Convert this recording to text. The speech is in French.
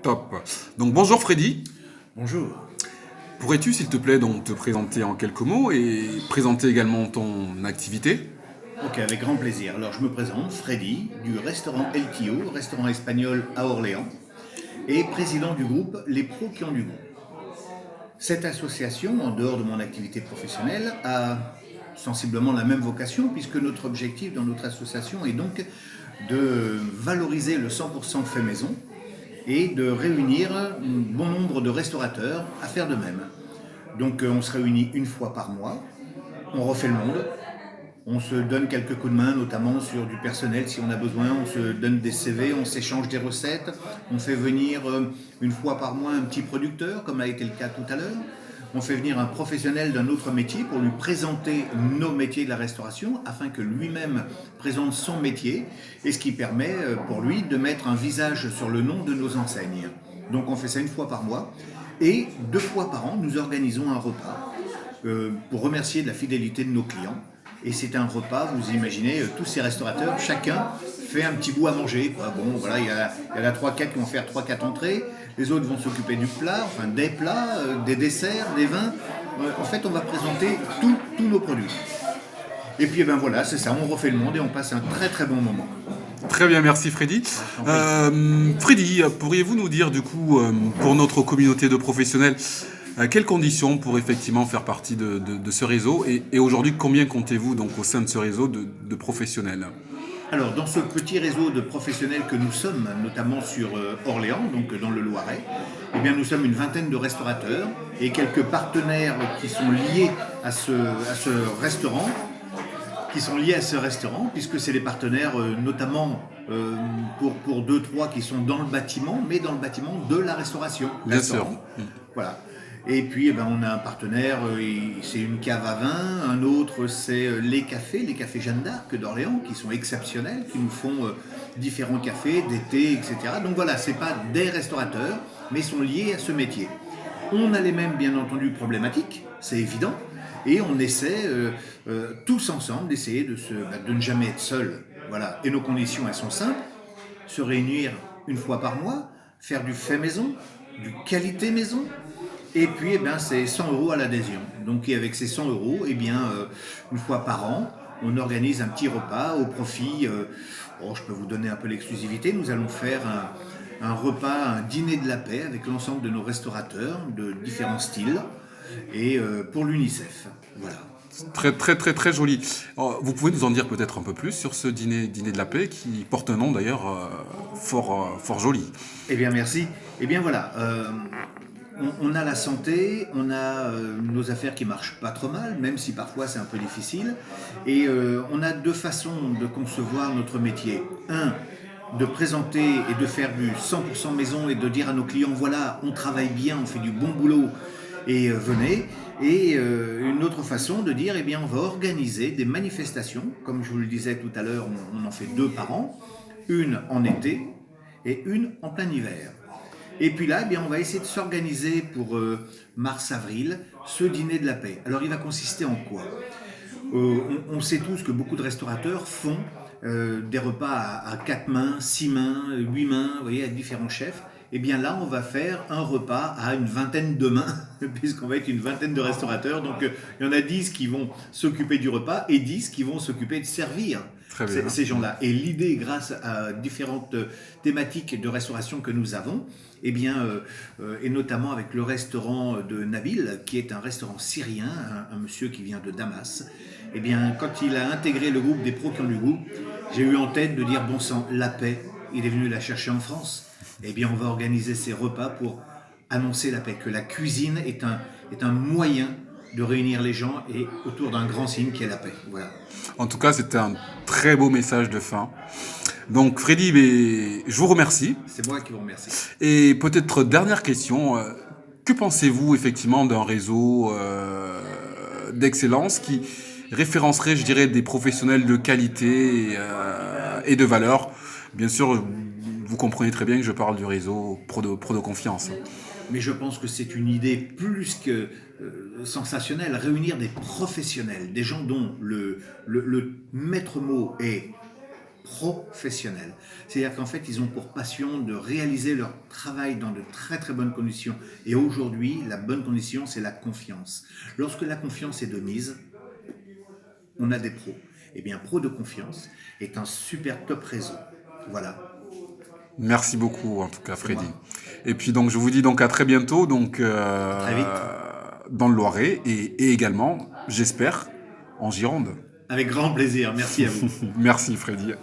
Top. Donc bonjour Freddy. Bonjour. Pourrais-tu s'il te plaît donc te présenter en quelques mots et présenter également ton activité? Ok, avec grand plaisir. Alors je me présente, Freddy, du restaurant El Tio, restaurant espagnol à Orléans, et président du groupe Les Pros qui ont du goût. Cette association, en dehors de mon activité professionnelle, a sensiblement la même vocation, puisque notre objectif dans notre association est donc de valoriser le 100% fait maison et de réunir un bon nombre de restaurateurs à faire de même. Donc on se réunit une fois par mois, on refait le monde. On se donne quelques coups de main, notamment sur du personnel si on a besoin. On se donne des CV, on s'échange des recettes. On fait venir une fois par mois un petit producteur, comme a été le cas tout à l'heure. On fait venir un professionnel d'un autre métier pour lui présenter nos métiers de la restauration, afin que lui-même présente son métier, et ce qui permet pour lui de mettre un visage sur le nom de nos enseignes. Donc on fait ça une fois par mois. Et 2 fois par an, nous organisons un repas pour remercier de la fidélité de nos clients. Et c'est un repas, vous imaginez, tous ces restaurateurs, chacun fait un petit bout à manger, quoi. Bon, voilà, il y en a 3-4 qui vont faire 3-4 entrées, les autres vont s'occuper du plat, enfin des plats, des desserts, des vins. En fait, on va présenter tous nos produits. Et puis, ben voilà, c'est ça, on refait le monde et on passe un très très bon moment. Très bien, merci Freddy. Je t'en prie. Freddy, pourriez-vous nous dire du coup, pour notre communauté de professionnels, quelles conditions pour effectivement faire partie de ce réseau et aujourd'hui, combien comptez-vous donc au sein de ce réseau de professionnels? Alors, dans ce petit réseau de professionnels que nous sommes, notamment sur Orléans, donc dans le Loiret, eh bien, nous sommes une vingtaine de restaurateurs et quelques partenaires qui sont liés à ce restaurant, puisque c'est les partenaires notamment pour 2-3 qui sont dans le bâtiment, mais dans le bâtiment de la restauration. Bien sûr. Restaurant. Voilà. Et puis, eh ben, on a un partenaire, c'est une cave à vin, un autre, c'est les cafés Jeanne d'Arc d'Orléans, qui sont exceptionnels, qui nous font différents cafés, des thés, etc. Donc voilà, c'est pas des restaurateurs, mais sont liés à ce métier. On a les mêmes, bien entendu, problématiques, c'est évident, et on essaie tous ensemble d'essayer de ne jamais être seul. Voilà. Et nos conditions, elles sont simples: se réunir une fois par mois, faire du fait maison, du qualité maison, et puis eh bien, c'est 100 euros à l'adhésion. Donc avec ces 100 euros, eh bien, une fois par an, on organise un petit repas au profit. Je peux vous donner un peu l'exclusivité. Nous allons faire un repas, un dîner de la paix avec l'ensemble de nos restaurateurs de différents styles, et pour l'UNICEF. Voilà. Très très très très joli. Vous pouvez nous en dire peut-être un peu plus sur ce dîner de la paix qui porte un nom d'ailleurs fort joli. Eh bien, merci. Eh bien, voilà. On a la santé, on a nos affaires qui marchent pas trop mal, même si parfois c'est un peu difficile. Et on a 2 façons de concevoir notre métier. Un, de présenter et de faire du 100% maison et de dire à nos clients, voilà, on travaille bien, on fait du bon boulot et venez. Et une autre façon de dire, eh bien, on va organiser des manifestations. Comme je vous le disais tout à l'heure, on en fait 2 par an. Une en été et une en plein hiver. Et puis là, eh bien, on va essayer de s'organiser pour mars-avril, ce dîner de la paix. Alors, il va consister en quoi? On sait tous que beaucoup de restaurateurs font des repas à 4 mains, 6 mains, 8 mains, vous voyez, avec différents chefs. Et bien là, on va faire un repas à une vingtaine de mains, puisqu'on va être une vingtaine de restaurateurs. Donc, il y en a 10 qui vont s'occuper du repas et 10 qui vont s'occuper de servir Très bien. ces gens-là. Et l'idée, grâce à différentes thématiques de restauration que nous avons, eh bien, et notamment avec le restaurant de Nabil, qui est un restaurant syrien, un monsieur qui vient de Damas, eh bien, quand il a intégré le groupe des pros qui ont du goût, j'ai eu en tête de dire, bon sang, la paix, il est venu la chercher en France. Eh bien, on va organiser ces repas pour annoncer la paix, que la cuisine est un moyen de réunir les gens et autour d'un grand signe qui est la paix. Voilà. En tout cas, c'était un très beau message de fin. Donc Freddy, je vous remercie. C'est moi qui vous remercie. Et peut-être dernière question, que pensez-vous effectivement d'un réseau d'excellence qui référencerait, je dirais, des professionnels de qualité et de valeur? Bien sûr, vous comprenez très bien que je parle du réseau Pro de Confiance. Mais je pense que c'est une idée plus que sensationnelle. Réunir des professionnels, des gens dont le maître mot est professionnels. C'est-à-dire qu'en fait, ils ont pour passion de réaliser leur travail dans de très très bonnes conditions. Et aujourd'hui, la bonne condition, c'est la confiance. Lorsque la confiance est de mise, on a des pros. Eh bien, Pro de Confiance est un super top réseau. Voilà, Merci beaucoup, en tout cas, c'est Freddy. moi. Et puis, donc, je vous dis donc à très bientôt, donc, À très vite. dans le Loiret et également, j'espère, en Gironde. Avec grand plaisir. Merci à vous. Merci, Freddy.